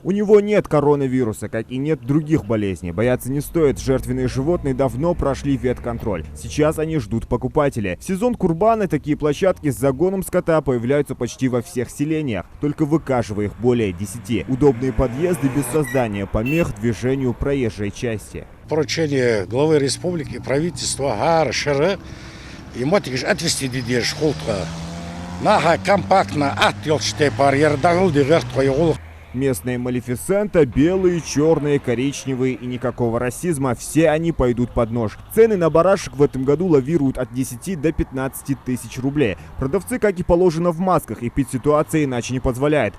У него нет коронавируса, как и нет других болезней. Бояться не стоит. Жертвенные животные давно прошли ветконтроль. Сейчас они ждут покупателей. В сезон Курбана такие площадки с загоном скота появляются почти во всех селениях. Только выкаживая их более 10. Удобные подъезды без создания помех движению проезжей части. Поручение главы республики, правительства, ГАР, ему отвести детей в школу. Наха компактно отъел барьер дагыл дегерт койгул. Местные малефисента, белые, черные, коричневые и никакого расизма, все они пойдут под нож. Цены на барашек в этом году лавируют от 10 до 15 тысяч рублей. Продавцы, как и положено, в масках, и пить ситуация иначе не позволяет.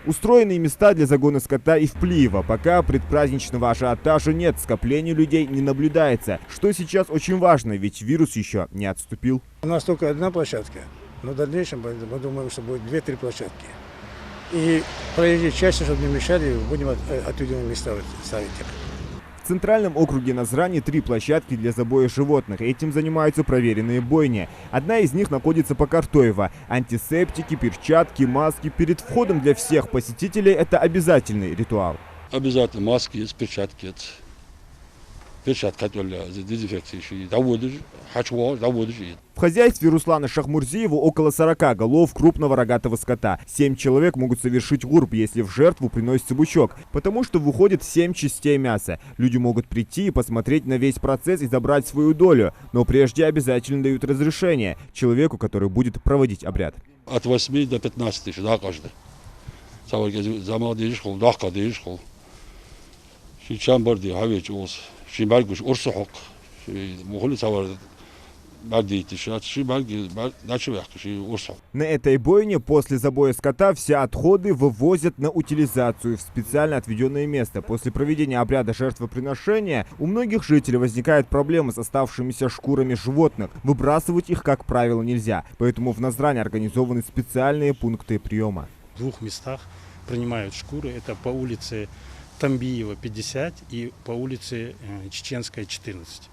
Устроенные места для загона скота и в Плиево. Пока предпраздничного ажиотажа нет, скопления людей не наблюдается. Что сейчас очень важно, ведь вирус еще не отступил. У нас только одна площадка, но в дальнейшем мы думаем, что будет 2-3 площадки. И проезжей части, чтобы не мешали, будем отведенные места ставить. В Центральном округе Назрани 3 площадки для забоя животных. Этим занимаются проверенные бойни. Одна из них находится по Картоево. Антисептики, перчатки, маски. Перед входом для всех посетителей это обязательный ритуал. Обязательно маски есть, перчатки есть. Перчатка для дезинфекции. В хозяйстве Руслана Шахмурзиева около 40 голов крупного рогатого скота. 7 человек могут совершить гурб, если в жертву приносится бычок, потому что выходит 7 частей мяса. Люди могут прийти и посмотреть на весь процесс и забрать свою долю, но прежде обязательно дают разрешение человеку, который будет проводить обряд. От 8 до 15 тысяч, да, каждый. На этой бойне после забоя скота все отходы вывозят на утилизацию в специально отведенное место. После проведения обряда жертвоприношения у многих жителей возникает проблема с оставшимися шкурами животных. Выбрасывать их, как правило, нельзя. Поэтому в Назрани организованы специальные пункты приема. В 2 местах принимают шкуры. Это по улице Тамбиева 50 и по улице Чеченская 14.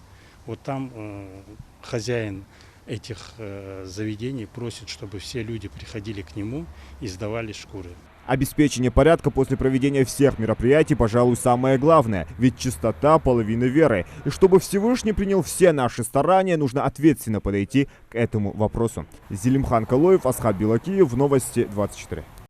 Вот там хозяин этих заведений просит, чтобы все люди приходили к нему и сдавали шкуры. Обеспечение порядка после проведения всех мероприятий, пожалуй, самое главное. Ведь чистота – половина веры. И чтобы Всевышний принял все наши старания, нужно ответственно подойти к этому вопросу. Зелимхан Калоев, Асхаб Билакиев, Новости 24.